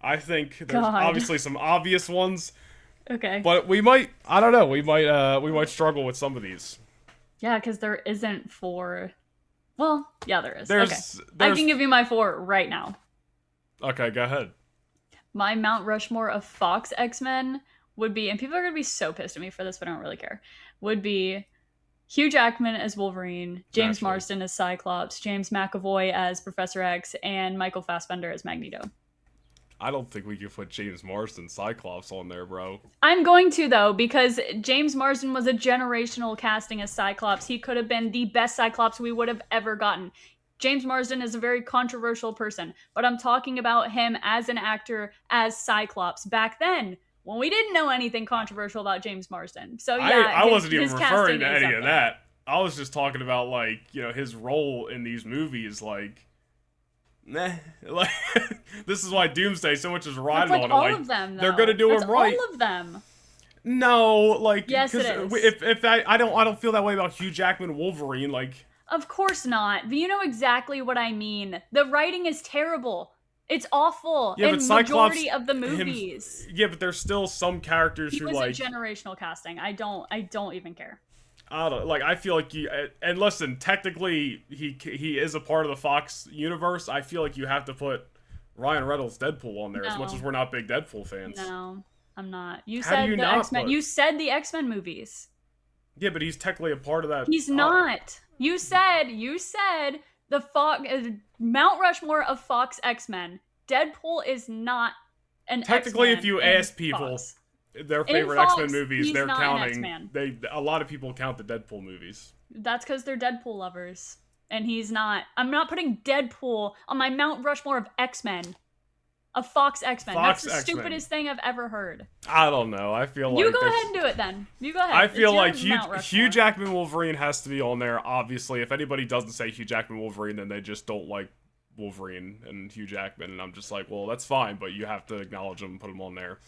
A: I think there's obviously some obvious ones.
B: Okay.
A: But we might, I don't know, we might struggle with some of these.
B: Yeah, because there isn't 4. Well, yeah, there is. There's I can give you my 4 right now.
A: Okay, go ahead.
B: My Mount Rushmore of Fox X-Men would be, and people are going to be so pissed at me for this, but I don't really care, would be Hugh Jackman as Wolverine, James Marsden as Cyclops, James McAvoy as Professor X, and Michael Fassbender as Magneto.
A: I don't think we could put James Marsden Cyclops on there, bro.
B: I'm going to, though, because James Marsden was a generational casting as Cyclops. He could have been the best Cyclops we would have ever gotten. James Marsden is a very controversial person, but I'm talking about him as an actor as Cyclops back then, when we didn't know anything controversial about James Marsden. So yeah,
A: I wasn't even referring to any of that. I was just talking about, like, you know, his role in these movies, like... Nah, like this is why Doomsday so much is riding on it.
B: All of them, though.
A: They're gonna do them right.
B: All of them.
A: No, like
B: yes, it is.
A: If I don't feel that way about Hugh Jackman Wolverine. Like,
B: of course not. But you know exactly what I mean. The writing is terrible. It's awful in majority of the movies.
A: But there's still some characters who like...
B: He was a generational casting. I don't even care.
A: I don't like. I feel like you. And listen, technically, he is a part of the Fox universe. I feel like you have to put Ryan Reynolds Deadpool on there, as much as we're not big Deadpool fans.
B: No, I'm not. You said the X-Men. You said the X-Men movies.
A: Yeah, but he's technically a part of that.
B: He's not. You said the Fox Mount Rushmore of Fox X-Men. Deadpool is not an
A: technically.
B: X-Men
A: if you ask people.
B: Fox.
A: Their favorite X-Men movies, they're counting. A lot of people count the Deadpool movies.
B: That's because they're Deadpool lovers, and he's not. I'm not putting Deadpool on my Mount Rushmore of X-Men. A Fox X-Men.
A: Fox
B: That's the
A: X-Men.
B: stupidest thing I've ever heard.
A: I don't know. I feel
B: You
A: like
B: go ahead and do it then. You go ahead.
A: I feel like
B: It's your Mount
A: Hugh
B: Rushmore.
A: Jackman Wolverine has to be on there. Obviously, if anybody doesn't say Hugh Jackman Wolverine, then they just don't like Wolverine and Hugh Jackman. And I'm just like, well, that's fine, but you have to acknowledge him and put him on there.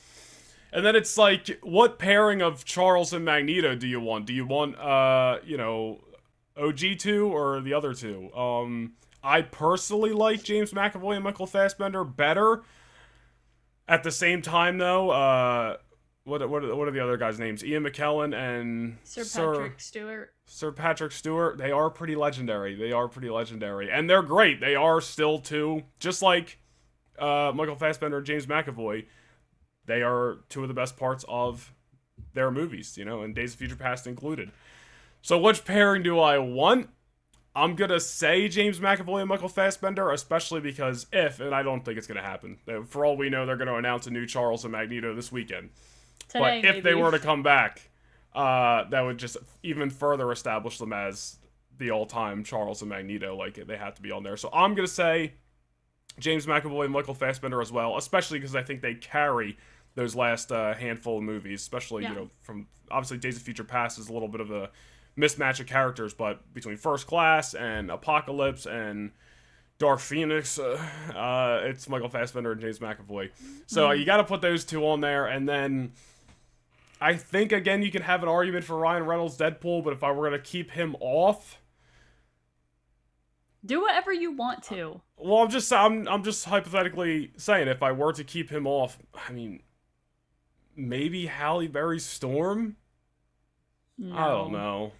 A: And then it's like, what pairing of Charles and Magneto do you want? Do you want, OG2 or the other two? I personally like James McAvoy and Michael Fassbender better. At the same time, though, what are the other guys' names? Ian McKellen and
B: Sir Patrick Stewart.
A: Sir Patrick Stewart. They are pretty legendary. And they're great. They are still two, just like Michael Fassbender and James McAvoy. They are two of the best parts of their movies, and Days of Future Past included. So which pairing do I want? I'm going to say James McAvoy and Michael Fassbender, especially because and I don't think it's going to happen. For all we know, they're going to announce a new Charles and Magneto this weekend.
B: Today,
A: but if they were to come back, that would just even further establish them as the all-time Charles and Magneto. Like, they have to be on there. So I'm going to say James McAvoy and Michael Fassbender as well, especially because I think they carry those last handful of movies, especially, from obviously Days of Future Past is a little bit of a mismatch of characters, but between First Class and Apocalypse and Dark Phoenix, it's Michael Fassbender and James McAvoy. So you got to put those two on there, and then I think, again, you can have an argument for Ryan Reynolds' Deadpool, but if I were going to keep him off...
B: Do whatever you want to.
A: Well, I'm just hypothetically saying, if I were to keep him off, I mean, maybe Halle Berry's Storm?
B: No.
A: I don't know.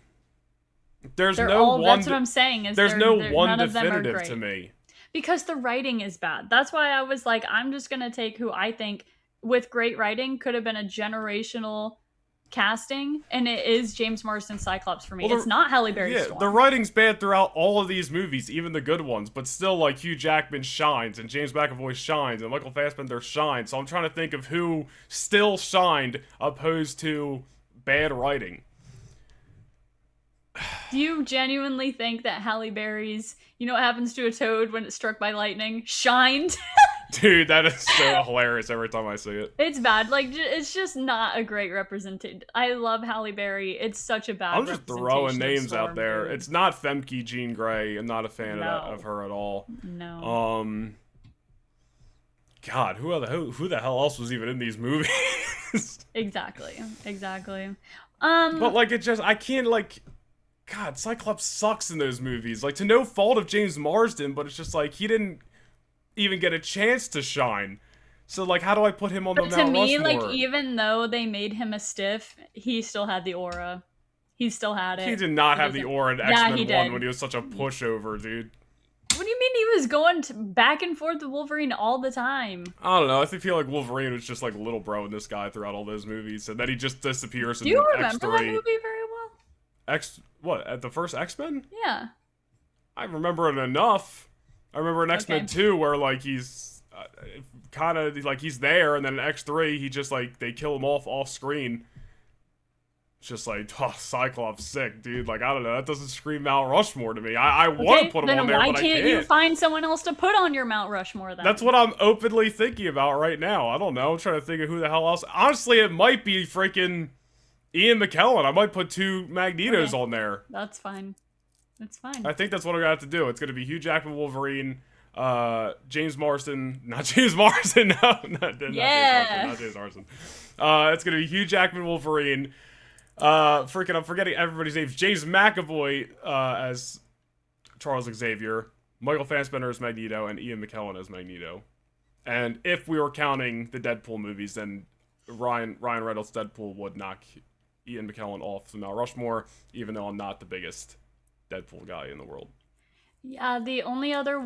A: That's what I'm saying.
B: There's
A: no one definitive to me.
B: Because the writing is bad. That's why I was like, I'm just going to take who I think, with great writing, could have been a generational casting, and it is James Marsden Cyclops for me. It's not Halle Berry Storm.
A: The writing's bad throughout all of these movies, even the good ones, but still, like, Hugh Jackman shines, and James McAvoy shines, and Michael Fassbender shines, so I'm trying to think of who still shined opposed to bad writing.
B: Do you genuinely think that Halle Berry's, what happens to a toad when it's struck by lightning, shined?
A: Dude, that is so hilarious every time I see it.
B: It's bad. Like, it's just not a great representation. I love Halle Berry. It's such a bad representation.
A: I'm just throwing names
B: Storm,
A: out there.
B: dude.
A: It's not Femke Jean Grey. I'm not a fan of her at all.
B: No.
A: God, who the hell else was even in these movies?
B: Exactly.
A: But, like, I can't, like... God, Cyclops sucks in those movies. Like, to no fault of James Marsden, but it's just like, he didn't even get a chance to shine. So, like, how do I put him on the Mount Rushmore?
B: To me, like, even though they made him a stiff, he still had the aura. He still had it.
A: He did not have the aura in X-Men 1 when he was such a pushover, dude.
B: What do you mean he was going back and forth with Wolverine all the time?
A: I don't know. I feel like Wolverine was just like little bro in this guy throughout all those movies, and then he just disappears in X3.
B: Do you remember that movie very well?
A: What, at the first X-Men?
B: Yeah.
A: I remember it enough. I remember in X-Men 2 where, like, he's kind of, like, he's there, and then in X3, he just, like, they kill him off screen. It's just like, oh, Cyclops sick, dude. Like, I don't know. That doesn't scream Mount Rushmore to me. I want to put him on there, but I can't.
B: Why can't you find someone else to put on your Mount Rushmore, then?
A: That's what I'm openly thinking about right now. I don't know. I'm trying to think of who the hell else. Honestly, it might be freaking Ian McKellen. I might put two Magnetos on there.
B: That's fine. That's fine.
A: I think that's what I'm going to have to do. It's going to be Hugh Jackman Wolverine, James Marsden. Not James Marsden. No, not James Marsden. It's going to be Hugh Jackman Wolverine. I'm forgetting everybody's names. James McAvoy as Charles Xavier. Michael Fassbender as Magneto. And Ian McKellen as Magneto. And if we were counting the Deadpool movies, then Ryan Reynolds' Deadpool would knock Ian McKellen off the Mount Rushmore, even though I'm not the biggest Deadpool guy in the world.
B: Yeah, the only other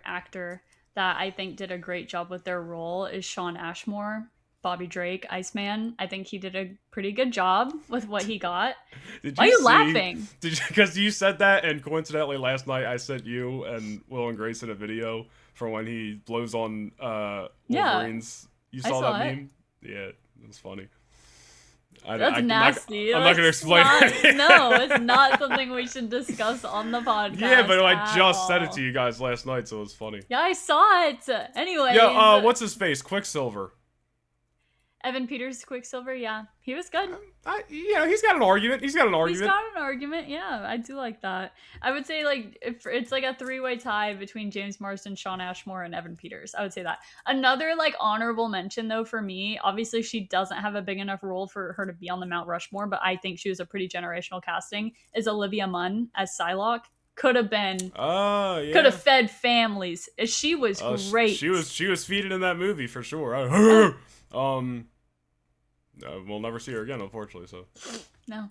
B: actor that I think did a great job with their role is Shawn Ashmore, Bobby Drake, Iceman. I think he did a pretty good job with what he got. Why are you laughing?
A: Because you said that, and coincidentally last night I sent you and Will and Grace in a video from when he blows on Wolverines. You saw that meme? Yeah, it was funny.
B: That's nasty.
A: I'm not going to explain it.
B: No, it's not something we should discuss on the podcast.
A: Yeah, but I just said it to you guys last night, so it's funny.
B: Yeah, I saw it. Anyway.
A: Yeah, what's his face? Quicksilver.
B: Evan Peters, Quicksilver, yeah. He was good.
A: He's got an argument. He's got an argument,
B: yeah. I do like that. I would say, like, if it's like a three-way tie between James Marsden, Shawn Ashmore, and Evan Peters. I would say that. Another, like, honorable mention, though, for me, obviously she doesn't have a big enough role for her to be on the Mount Rushmore, but I think she was a pretty generational casting, is Olivia Munn as Psylocke. Could have been. Could have fed families. She was great.
A: She was feeding in that movie, for sure. We'll never see her again, unfortunately. So
B: no.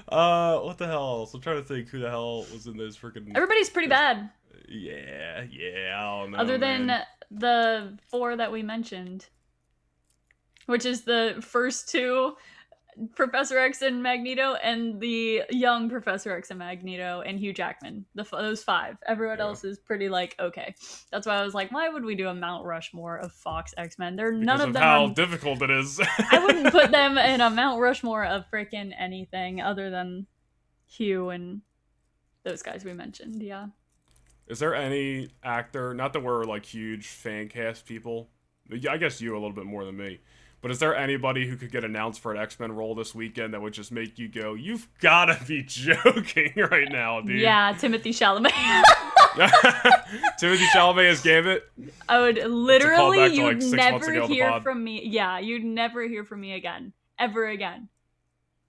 A: What the hell else? I'm trying to think who the hell was in this freaking.
B: Everybody's pretty bad.
A: Yeah. I don't know.
B: Other than the 4 that we mentioned, which is the first 2. Professor X and Magneto, and the young Professor X and Magneto, and Hugh Jackman. Those 5. Everyone else is pretty, like, okay. That's why I was like, why would we do a Mount Rushmore of Fox X-Men? None of them.
A: How difficult it is.
B: I wouldn't put them in a Mount Rushmore of freaking anything other than Hugh and those guys we mentioned. Yeah.
A: Is there any actor? Not that we're like huge fan cast people. I guess you a little bit more than me. But is there anybody who could get announced for an X-Men role this weekend that would just make you go, you've gotta be joking right now, dude?
B: Yeah, Timothy Chalamet.
A: Timothy Chalamet as Gambit?
B: I would literally, you'd never hear from me. Yeah, you'd never hear from me again. Ever again.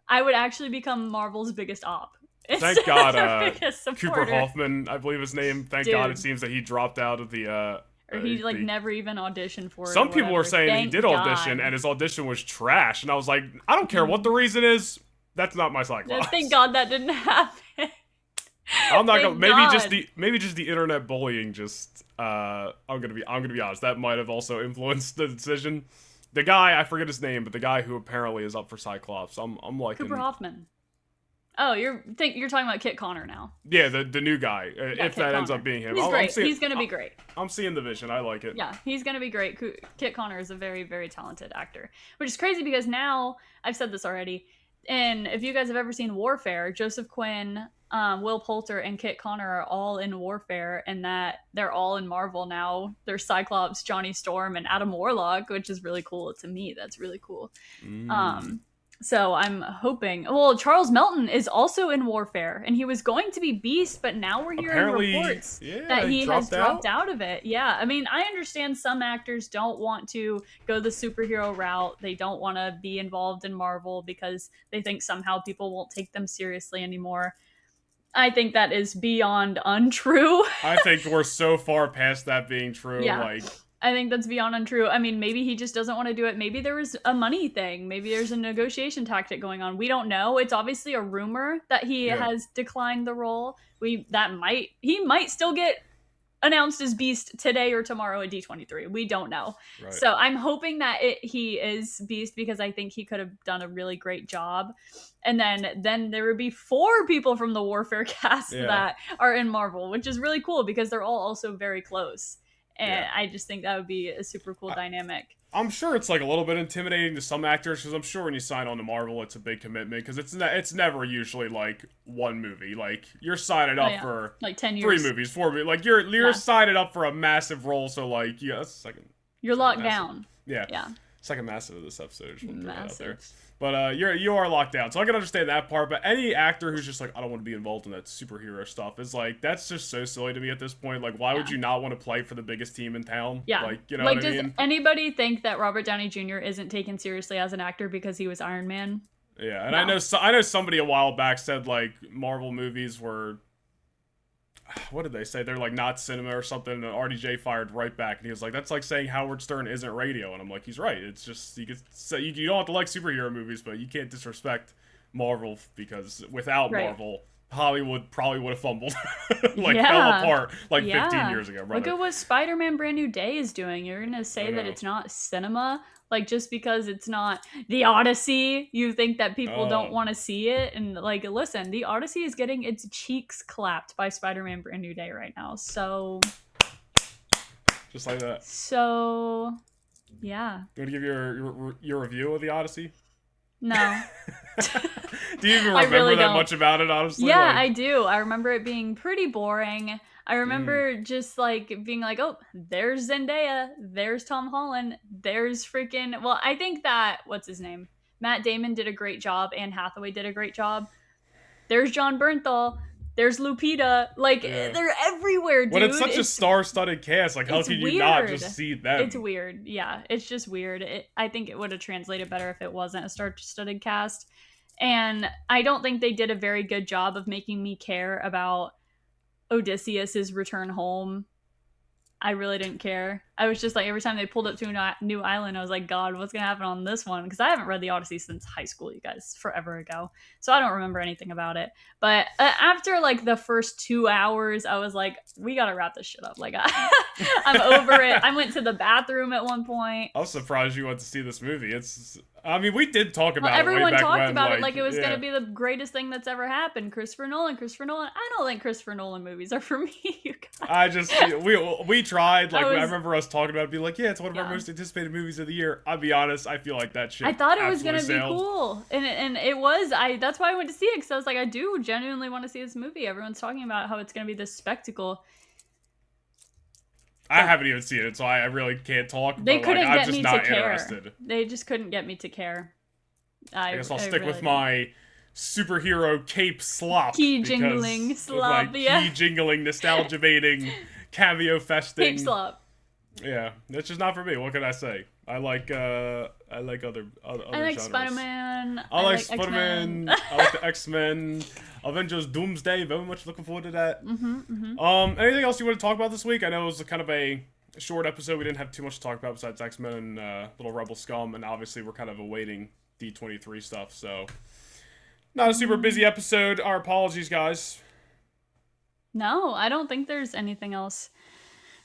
B: I would actually become Marvel's biggest op.
A: Thank God, Cooper Hoffman, I believe his name. Thank God it seems that he dropped out of the...
B: Or he never even auditioned for it.
A: Some people were saying he did audition and his audition was trash, and I was like, I don't care what the reason is. That's not my Cyclops.
B: Thank God that didn't happen.
A: I'm not gonna. Maybe just the internet bullying. Just I'm gonna be honest. That might have also influenced the decision. The guy, I forget his name, but the guy who apparently is up for Cyclops. I'm like
B: Cooper Hoffman. Oh, you're talking about Kit Connor now.
A: Yeah, the new guy. If that ends up being him,
B: he's great. He's gonna be great.
A: I'm seeing the vision. I like it.
B: Yeah, he's gonna be great. Kit Connor is a very, very talented actor, which is crazy because now I've said this already. And if you guys have ever seen Warfare, Joseph Quinn, Will Poulter, and Kit Connor are all in Warfare, and that they're all in Marvel now. There's Cyclops, Johnny Storm, and Adam Warlock, which is really cool. To me, that's really cool. So I'm hoping. Well, Charles Melton is also in Warfare, and he was going to be Beast, but now we're hearing reports that he has dropped out of it. Yeah, I mean, I understand some actors don't want to go the superhero route. They don't want to be involved in Marvel because they think somehow people won't take them seriously anymore. I think that is beyond untrue.
A: I think we're so far past that being true.
B: Yeah. I think that's beyond untrue. I mean, maybe he just doesn't want to do it. Maybe there was a money thing. Maybe there's a negotiation tactic going on. We don't know. It's obviously a rumor that he has declined the role. He might still get announced as Beast today or tomorrow at D23. We don't know. Right. So I'm hoping that he is Beast because I think he could have done a really great job. And then there would be 4 people from the Warfare cast that are in Marvel, which is really cool because they're all also very close. And I just think that would be a super cool dynamic.
A: I'm sure it's like a little bit intimidating to some actors because I'm sure when you sign on to Marvel, it's a big commitment because it's never usually like one movie. Like you're signing up for
B: like 10 years,
A: 3 movies, 4 movies. Like you're signing up for a massive role. So like that's second.
B: You're locked down.
A: Yeah. Second massive of this episode. Just
B: massive.
A: Out there. But you are locked down, so I can understand that part. But any actor who's just like, I don't want to be involved in that superhero stuff, is like, that's just so silly to me at this point. Like, why would you not want to play for the biggest team in town?
B: Yeah,
A: like you know
B: like,
A: what I mean?
B: Does anybody think that Robert Downey Jr. isn't taken seriously as an actor because he was Iron Man?
A: Yeah, and no. I know somebody a while back said like Marvel movies were. What did they say? They're like not cinema or something, and RDJ fired right back, and he was like, "That's like saying Howard Stern isn't radio," and I'm like, "He's right. It's just you could say you don't have to like superhero movies, but you can't disrespect Marvel because without Marvel, Hollywood probably would have fumbled, fell apart like 15 years ago." Brother.
B: Look at what Spider-Man: Brand New Day is doing. You're gonna say that it's not cinema? Like, just because it's not The Odyssey, you think that people don't want to see it? And, like, listen, The Odyssey is getting its cheeks clapped by Spider-Man Brand New Day right now. So...
A: Just like that.
B: So... Yeah.
A: You want to give your review of the Odyssey?
B: No.
A: Do you even
B: I
A: remember
B: really
A: that
B: don't.
A: much about it, honestly?
B: Yeah,
A: Like,
B: I do. I remember it being pretty boring. I remember just like being like, oh, there's Zendaya, there's Tom Holland, there's freaking. Well, I think that, what's his name? Matt Damon did a great job. Anne Hathaway did a great job. There's John Bernthal. There's Lupita. Like,
A: yeah.
B: they're everywhere, dude.
A: When it's such a star-studded cast, like, how
B: it's
A: can you
B: weird.
A: not just see them?
B: It's weird. Yeah, it's just weird. I think it would have translated better if it wasn't a star-studded cast. And I don't think they did a very good job of making me care about Odysseus's return home. I really didn't care. I was just like, every time they pulled up to a new island, I was like, God, what's going to happen on this one? Because I haven't read the Odyssey since high school, you guys, forever ago. So I don't remember anything about it. But after like the first 2 hours, I was like, we got to wrap this shit up. Like, I'm over it. I went to the bathroom at one point.
A: I was surprised you went to see this movie. I mean, we did talk about it way
B: everyone
A: back
B: talked
A: when,
B: about it like it was going to be the greatest thing that's ever happened. Christopher Nolan. I don't think Christopher Nolan movies are for me, you guys.
A: We tried. Like, I remember us talking about it, being like, yeah, it's one of our most anticipated movies of the year. I'll be honest, I feel like that shit.
B: I thought it was going to be cool. And it was. That's why I went to see it, because I was like, I do genuinely want to see this movie. Everyone's talking about how it's going to be this spectacle.
A: I haven't even seen it, so I really can't talk.
B: They couldn't get me to care.
A: Interested.
B: They just couldn't get me to care.
A: I guess I'll stick with my superhero cape slop.
B: Key jingling slop,
A: Key jingling, nostalgia baiting, cameo festing.
B: Cape slop.
A: Yeah, that's just not for me. What can I say? I like other
B: I like
A: genres.
B: Spider-Man.
A: I like Spider-Man. I like the X-Men. Avengers Doomsday. Very much looking forward to that. Anything else you want to talk about this week? I know it was kind of a short episode. We didn't have too much to talk about besides X-Men and little Rebel Scum, and obviously we're kind of awaiting D23 stuff. So not a super busy episode. Our apologies, guys.
B: No, I don't think there's anything else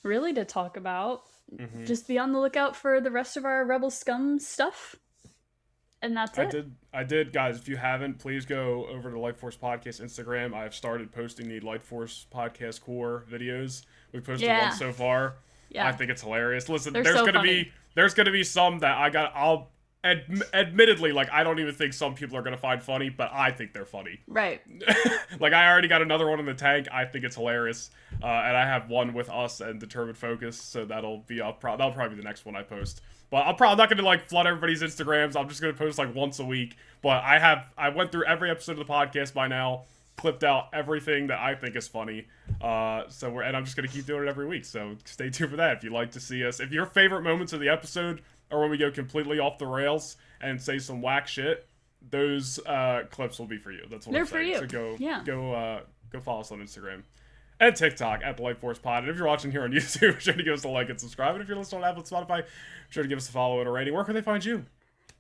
B: really to talk about. Just be on the lookout for the rest of our Rebel Scum stuff. And that's it.
A: I did, guys. If you haven't, please go over to Lightforce Podcast Instagram. I've started posting the Lightforce Podcast Core videos. We've posted one so far. Yeah. I think it's hilarious. Listen, there's gonna be some that admittedly, like, I don't even think some people are gonna find funny, but I think they're funny.
B: Right.
A: Like, I already got another one in the tank. I think it's hilarious. And I have one with us and Determined Focus, so that'll probably be the next one I post. But I'm not gonna like flood everybody's Instagrams. I'm just gonna post like once a week. But I went through every episode of the podcast by now, clipped out everything that I think is funny. And I'm just gonna keep doing it every week. So stay tuned for that. If you'd like to see us, if your favorite moments of the episode are when we go completely off the rails and say some whack shit, those clips will be for you. That's what I'm saying.
B: They're for you.
A: So go follow us on Instagram and TikTok at the Lightforce Pod. And if you're watching here on YouTube, be sure to give us a like and subscribe. And if you're listening on Apple and Spotify, be sure to give us a follow and a rating. Where can they find you?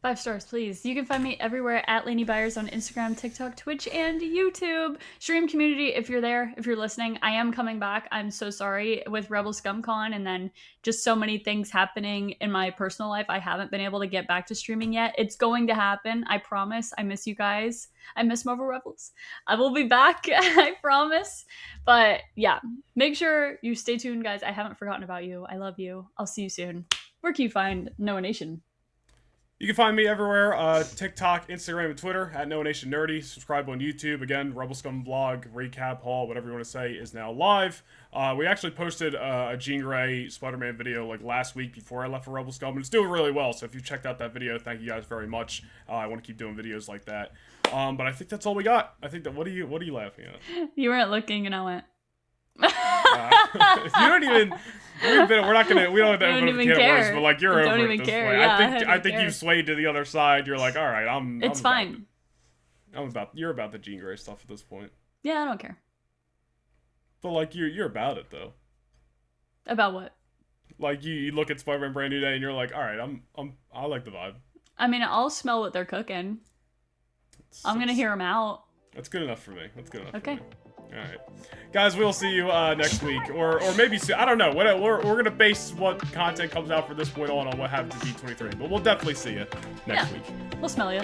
B: 5 stars, please. You can find me everywhere at Laney Byers on Instagram, TikTok, Twitch, and YouTube. Stream community, if you're there, if you're listening, I am coming back. I'm so sorry with Rebel Scum Con and then just so many things happening in my personal life. I haven't been able to get back to streaming yet. It's going to happen. I promise. I miss you guys. I miss Marvel Rebels. I will be back. I promise. But yeah, make sure you stay tuned, guys. I haven't forgotten about you. I love you. I'll see you soon. Where can you find Noah Nation?
A: You can find me everywhere, TikTok, Instagram, and Twitter at Noah Nation Nerdy. Subscribe on YouTube. Again, Rebel Scum Vlog, Recap, Haul, whatever you want to say, is now live. We actually posted a Jean Grey Spider-Man video like last week before I left for Rebel Scum, and it's doing really well. So if you checked out that video, thank you guys very much. I want to keep doing videos like that. But I think that's all we got. I think that what are you laughing at?
B: You weren't looking, and I went.
A: You don't even. We don't have to open up a can of worms, but like you're over it this way.
B: Yeah,
A: I think you've swayed to the other side. You're like, all right,
B: It's fine.
A: You're about the Jean Grey stuff at this point.
B: Yeah, I don't care.
A: But like you're about it though.
B: About what?
A: Like you look at Spider-Man Brand New Day and you're like, all right, I like the vibe.
B: I mean, I'll smell what they're cooking. I'm gonna hear them out.
A: That's good enough for me. That's good enough.
B: Okay.
A: For me. All right, guys, we'll see you next week, or maybe soon. I don't know. We're gonna base what content comes out from this point on what happens to D23, but we'll definitely see you next week.
B: We'll smell you.